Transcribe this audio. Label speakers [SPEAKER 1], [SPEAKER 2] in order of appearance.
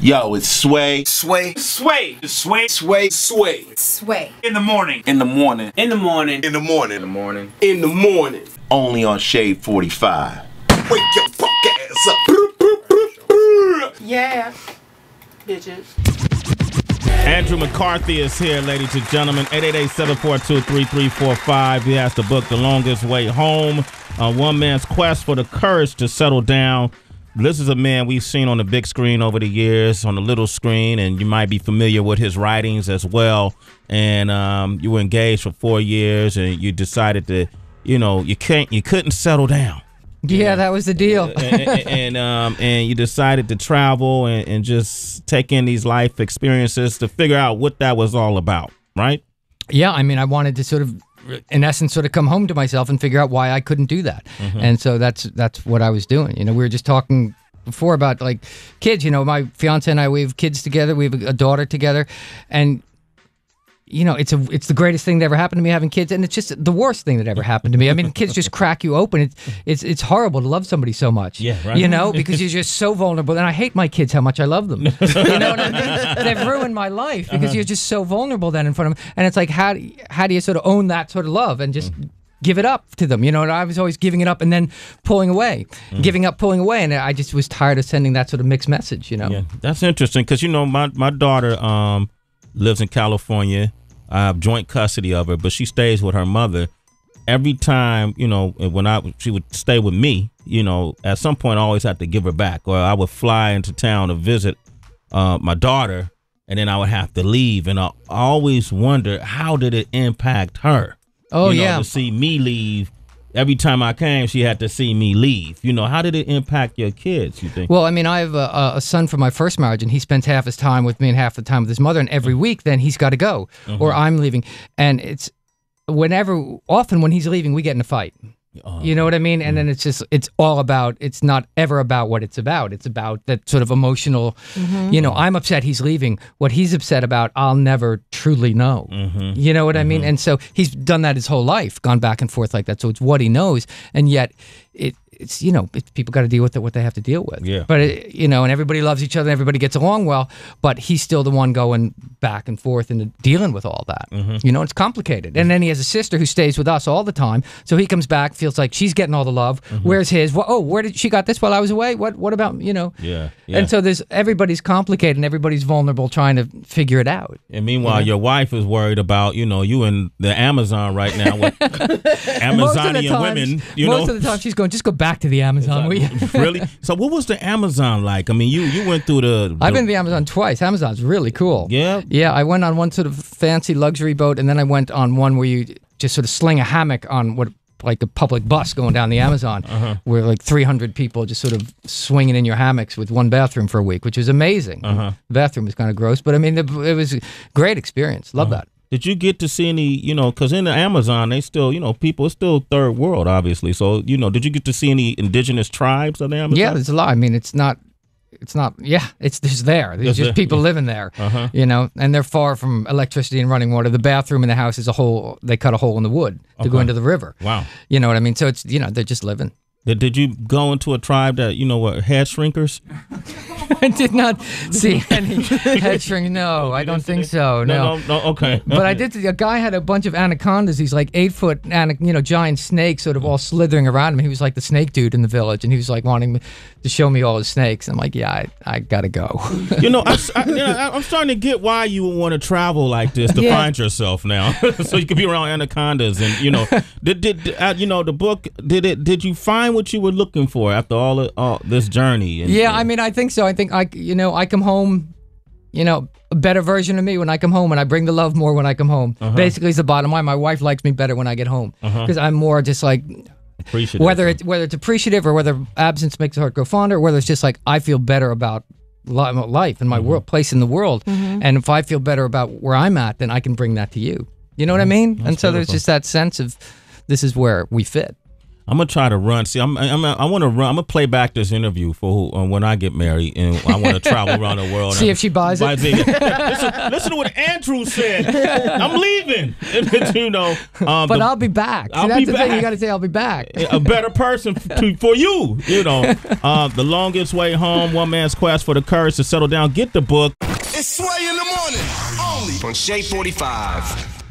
[SPEAKER 1] Yo, it's Sway.
[SPEAKER 2] Sway.
[SPEAKER 3] Sway. Sway.
[SPEAKER 2] Sway. Sway.
[SPEAKER 4] Sway.
[SPEAKER 3] In the morning.
[SPEAKER 1] In the morning.
[SPEAKER 3] In the morning.
[SPEAKER 2] In the morning.
[SPEAKER 5] In the morning.
[SPEAKER 2] In the morning.
[SPEAKER 1] Only on Shade 45.
[SPEAKER 2] Wake your fuck ass up.
[SPEAKER 4] Yeah. Bitches.
[SPEAKER 6] Andrew McCarthy is here, ladies and gentlemen. 888-742-3345. He has to book The Longest Way Home. One man's quest for the courage to settle down. This is a man we've seen on the big screen over the years, on the little screen, and you might be familiar with his writings as well. And you were engaged for 4 years, and you decided that, you couldn't settle down.
[SPEAKER 7] Yeah, that was the deal.
[SPEAKER 6] and you decided to travel and just take in these life experiences to figure out what that was all about, right?
[SPEAKER 7] Yeah, I mean, I wanted to sort of, in essence, sort of come home to myself and figure out why I couldn't do that. Mm-hmm. And so that's what I was doing. We were just talking before about like kids. My fiance and I, we have kids together. We have a daughter together, and it's the greatest thing that ever happened to me, having kids, and it's just the worst thing that ever happened to me. I mean, kids just crack you open. It's horrible to love somebody so much.
[SPEAKER 6] Yeah, right.
[SPEAKER 7] Because you're just so vulnerable. And I hate my kids how much I love them. You know what I mean? They've ruined my life because you're just so vulnerable then in front of them. And it's like, how do you sort of own that sort of love and just give it up to them? And I was always giving it up and then pulling away, giving up, pulling away, and I just was tired of sending that sort of mixed message.
[SPEAKER 6] Yeah, that's interesting because my daughter lives in California. I have joint custody of her, but she stays with her mother. Every time, when she would stay with me, at some point I always had to give her back, or I would fly into town to visit my daughter, and then I would have to leave. And I always wondered, how did it impact her?
[SPEAKER 7] Oh, yeah.
[SPEAKER 6] To see me leave. Every time I came, she had to see me leave. How did it impact your kids, you think?
[SPEAKER 7] Well, I mean, I have a son from my first marriage, and he spends half his time with me and half the time with his mother, and every week then he's got to go, or I'm leaving. And it's often when he's leaving, we get in a fight. You know what I mean? And then it's not ever about what it's about. It's about that sort of emotional, I'm upset he's leaving. What he's upset about, I'll never truly know. You know what I mean? And so he's done that his whole life, gone back and forth like that. So it's what he knows. And yet it's people got to deal with what they have to deal with.
[SPEAKER 6] Yeah.
[SPEAKER 7] But and everybody loves each other, and everybody gets along well, but he's still the one going back and forth and dealing with all that. It's complicated. And then he has a sister who stays with us all the time, so he comes back, feels like she's getting all the love. Where's his? Where did she got this while I was away? What about
[SPEAKER 6] Yeah.
[SPEAKER 7] And so everybody's complicated and everybody's vulnerable trying to figure it out.
[SPEAKER 6] And meanwhile, your wife is worried about you in the Amazon right now with Amazonian women.
[SPEAKER 7] Most of the time she's going, just go back to the Amazon.
[SPEAKER 6] Really? So what was the Amazon like? I mean, you went through
[SPEAKER 7] I've been to the Amazon twice. Amazon's really cool.
[SPEAKER 6] Yeah?
[SPEAKER 7] Yeah, I went on one sort of fancy luxury boat, and then I went on one where you just sort of sling a hammock on like a public bus going down the Amazon, where like 300 people just sort of swinging in your hammocks with one bathroom for a week, which was amazing. The bathroom was kind of gross, but I mean, it was a great experience. Love that.
[SPEAKER 6] Did you get to see any, because in the Amazon, they still, people, it's still third world, obviously. So, did you get to see any indigenous tribes of the Amazon?
[SPEAKER 7] Yeah, there's a lot. I mean, it's just there. There's just people living there, and they're far from electricity and running water. The bathroom in the house is they cut a hole in the wood to go into the river.
[SPEAKER 6] Wow.
[SPEAKER 7] You know what I mean? So it's, they're just living.
[SPEAKER 6] Did you go into a tribe that, were head shrinkers?
[SPEAKER 7] I did not see any head shrink. No, I don't think so. No,
[SPEAKER 6] okay.
[SPEAKER 7] But I did. A guy had a bunch of anacondas. He's like 8-foot, giant snakes, sort of all slithering around him. He was like the snake dude in the village, and he was like wanting to show me all his snakes. I'm like, yeah, I gotta go.
[SPEAKER 6] I'm starting to get why you would want to travel like this to find yourself now, so you could be around anacondas. And did the book? Did you find what you were looking for after all this journey?
[SPEAKER 7] I mean, I think so. I think I come home, a better version of me when I come home, and I bring the love more when I come home. Basically, it's the bottom line. My wife likes me better when I get home because I'm more just like
[SPEAKER 6] appreciative.
[SPEAKER 7] Whether it's appreciative or whether absence makes the heart go fonder, or whether it's just like I feel better about life and my place in the world, and if I feel better about where I'm at, then I can bring that to you. You know what I mean?
[SPEAKER 6] That's
[SPEAKER 7] and so
[SPEAKER 6] beautiful.
[SPEAKER 7] there's just that sense of this is where we fit.
[SPEAKER 6] I'm gonna try to run. See, I want to run. I'm gonna play back this interview for when I get married, and I want to travel around the world.
[SPEAKER 7] See if she buys it.
[SPEAKER 6] Listen to what Andrew said. I'm leaving. You know,
[SPEAKER 7] but I'll be back. See, that's the thing. You got to say I'll be back.
[SPEAKER 6] A better person for you. You know, The Longest Way Home: One Man's Quest for the Courage to Settle Down. Get the book.
[SPEAKER 2] It's Sway in the morning, only on Shade 45.